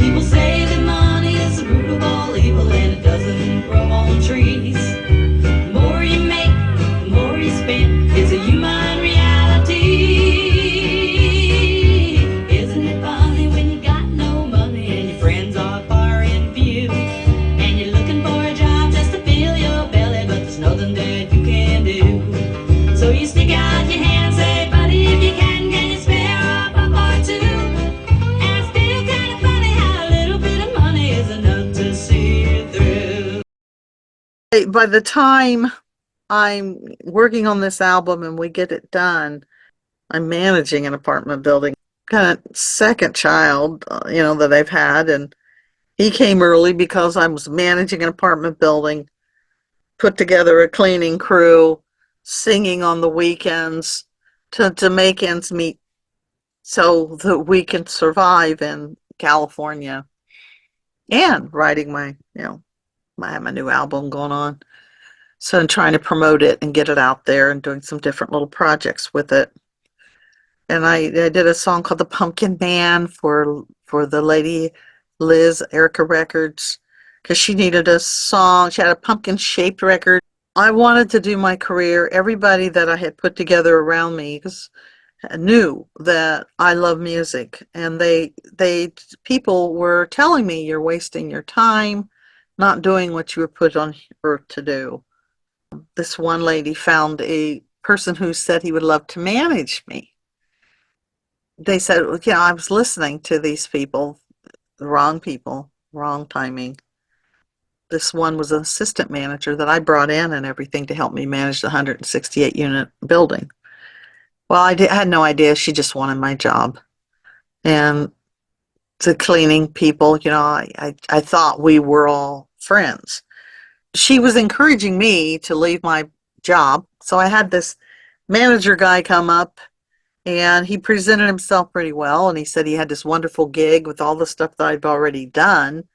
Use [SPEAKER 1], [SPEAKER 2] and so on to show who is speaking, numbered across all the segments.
[SPEAKER 1] People say that money is the root of all evil and it doesn't grow on trees. The more you make, the more you spend. It's a human reality. Isn't it funny when you got no money and your friends are far and few, and you're looking for a job just to fill your belly, but there's nothing that you can do. So you stick out your hand and say, buddy, if you can you spare a buck or two? And it's still kind of funny how a little bit of money is enough to see you through.
[SPEAKER 2] By the time I'm working on this album and we get it done, I'm managing an apartment building. Kind of second child, that I've had, and he came early because I was managing an apartment building, put together a cleaning crew, singing on the weekends to make ends meet so that we can survive in California, and writing I have my new album going on. So I'm trying to promote it and get it out there and doing some different little projects with it. And I did a song called The Pumpkin Man for the lady Liz Erica Records, because she needed a song. She had a pumpkin shaped record. I wanted to do my career. Everybody that I had put together around me knew that I love music, and people were telling me, you're wasting your time not doing what you were put on earth to do. This one lady found a person who said he would love to manage me. They said, I was listening to these people, wrong timing. This one was an assistant manager that I brought in and everything to help me manage the 168 unit building. Well, I had no idea she just wanted my job. And the cleaning people, I thought we were all friends. She was encouraging me to leave my job. So I had this manager guy come up, and he presented himself pretty well. And he said he had this wonderful gig with all the stuff that I've already done,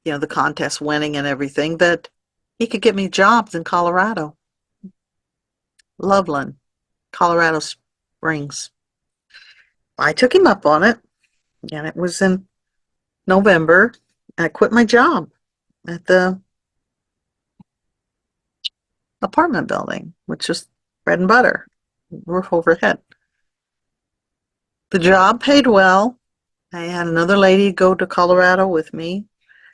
[SPEAKER 2] the contest winning and everything, that he could get me jobs in Colorado. Loveland, Colorado Springs. I took him up on it, and it was in November. I quit my job at the apartment building, which was bread and butter, roof overhead. The job paid well. I had another lady go to Colorado with me.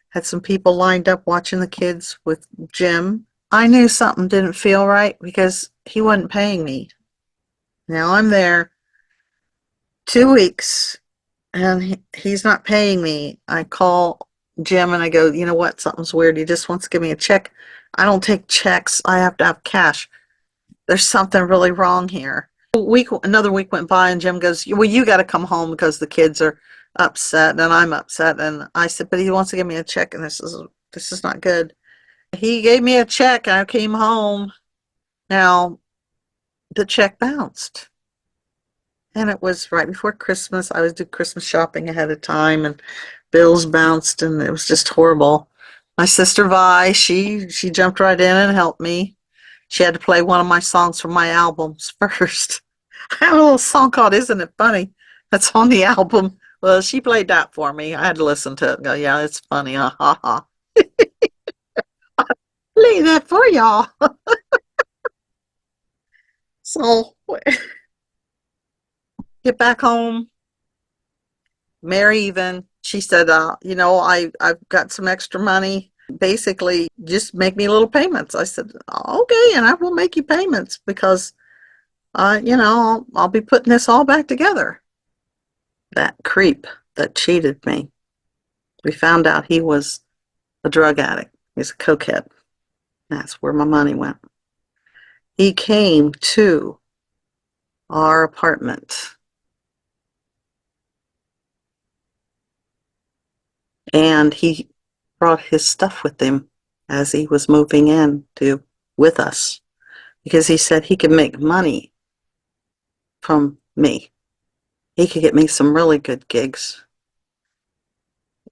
[SPEAKER 2] Had some people lined up watching the kids with Jim. I knew something didn't feel right because he wasn't paying me. Now I'm there 2 weeks and he's not paying me. I call Jim and I go, you know what? Something's weird. He just wants to give me a check. I don't take checks. I have to have cash. There's something really wrong here. Another week went by and Jim goes, well, you got to come home because the kids are upset and I'm upset. And I said, but he wants to give me a check and this is not good. He gave me a check and I came home. Now the check bounced. And it was right before Christmas. I was doing Christmas shopping ahead of time and bills bounced and it was just horrible. My sister Vi, she jumped right in and helped me. She had to play one of my songs from my albums first. I have a little song called Isn't It Funny? That's on the album. Well, she played that for me. I had to listen to it and go, yeah, it's funny. Ha ha. Play that for y'all. So, get back home. Mary even, she said, I've got some extra money. Basically, just make me little payments. I said, okay, and I will make you payments because, I'll be putting this all back together. That creep that cheated me. We found out he was a drug addict. He's a cokehead. That's where my money went. He came to our apartment and he brought his stuff with him as he was moving in with us because he said he could make money from me. He could get me some really good gigs.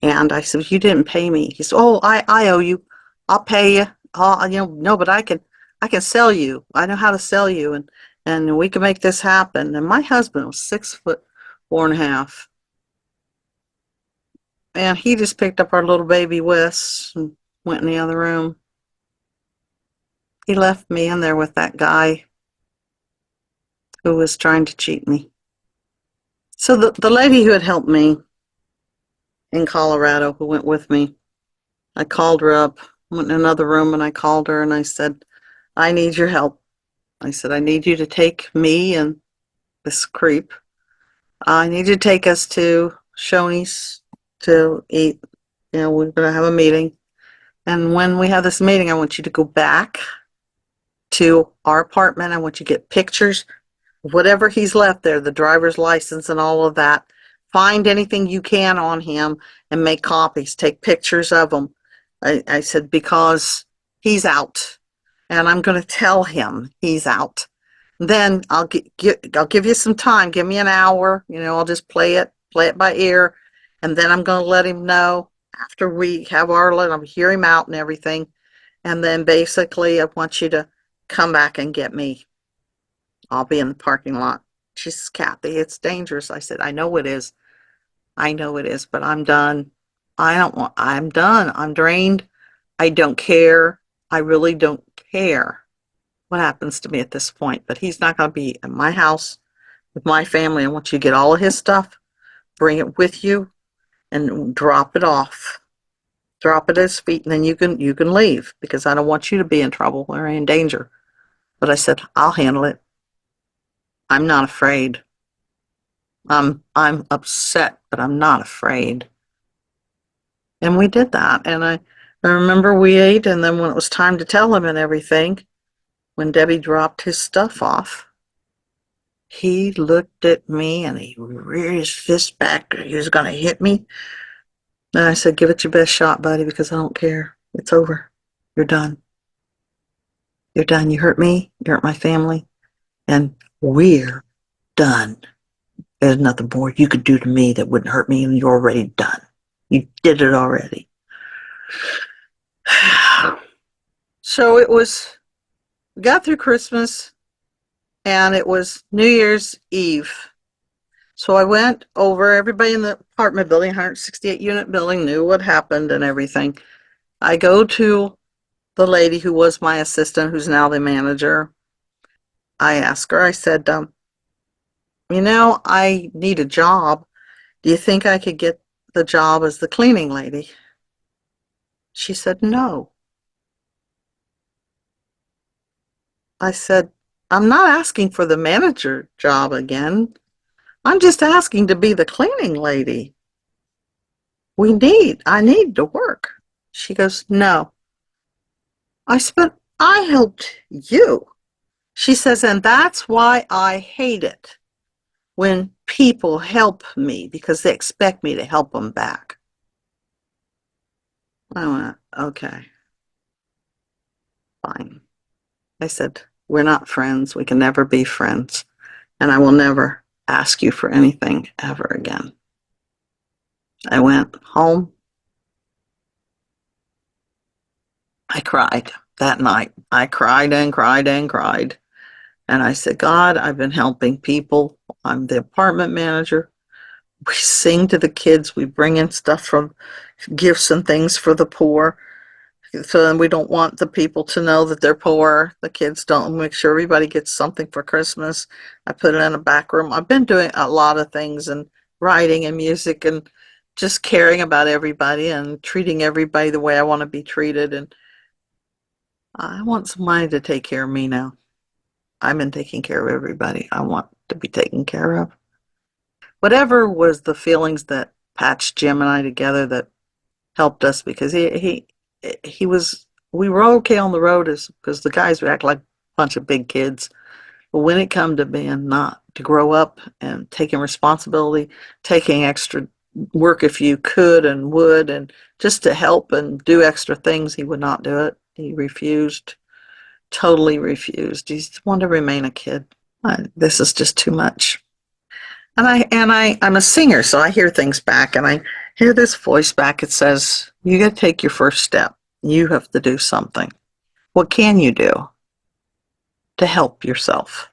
[SPEAKER 2] And I said, you didn't pay me. He said, oh, I owe you. I'll pay you. No, but I can sell you. I know how to sell you, and we can make this happen. And my husband was 6'4.5". And he just picked up our little baby Wes and went in the other room. He left me in there with that guy who was trying to cheat me. So the lady who had helped me in Colorado, who went with me, I called her up, went in another room, and I called her and I said, I need your help. I said, I need you to take me and this creep. I need you to take us to Shoney's to eat. You know, we're going to have a meeting. And when we have this meeting, I want you to go back to our apartment. I want you to get pictures, whatever he's left there, the driver's license and all of that. Find anything you can on him and make copies. Take pictures of him. I said, because he's out. And I'm going to tell him he's out. Then I'll give you some time. Give me an hour. You know, I'll just play it by ear. And then I'm going to let him know after we have I'll hear him out and everything. And then basically I want you to come back and get me. I'll be in the parking lot. She says, Kathy, it's dangerous. I said, I know it is. I know it is, but I'm done. I'm done. I'm drained. I don't care. I really don't care what happens to me at this point. But he's not going to be in my house with my family. I want you to get all of his stuff, bring it with you, and drop it off. Drop it at his feet, and then you can leave, because I don't want you to be in trouble or in danger. But I said, I'll handle it. I'm not afraid. I'm upset, but I'm not afraid. And we did that. And I remember we ate, and then when it was time to tell him and everything, when Debbie dropped his stuff off, he looked at me and he reared his fist back. He was going to hit me. And I said, give it your best shot, buddy, because I don't care. It's over. You're done. You're done. You hurt me. You hurt my family. And we're done. There's nothing more you could do to me that wouldn't hurt me, and you're already done. You did it already. So we got through Christmas, and it was New Year's Eve. So I went over, everybody in the apartment building, 168 unit building, knew what happened and everything. I go to the lady who was my assistant, who's now the manager. I asked her, I said, you know, I need a job. Do you think I could get the job as the cleaning lady? She said, no. I said, I'm not asking for the manager job again. I'm just asking to be the cleaning lady. I need to work. She goes, no. I helped you. She says, and that's why I hate it when people help me, because they expect me to help them back. I went, okay, fine. I said, we're not friends. We can never be friends. And I will never ask you for anything ever again. I went home. I cried that night. I cried and cried and cried. And I said, God, I've been helping people. I'm the apartment manager. We sing to the kids. We bring in stuff from gifts and things for the poor. So then we don't want the people to know that they're poor. The kids don't. Make sure everybody gets something for Christmas. I put it in a back room. I've been doing a lot of things, and writing and music, and just caring about everybody and treating everybody the way I want to be treated. And I want somebody to take care of me now. I've been taking care of everybody I want to be taken care of. Whatever was the feelings that patched Jim and I together that helped us, because we were okay on the road because the guys would act like a bunch of big kids. But when it come to being not to grow up and taking responsibility, taking extra work if you could and would, and just to help and do extra things, he would not do it. He refused, totally refused. He just wanted to remain a kid. This is just too much. And I'm a singer, so I hear things back, and I hear this voice back. It says, you got to take your first step. You have to do something. What can you do to help yourself?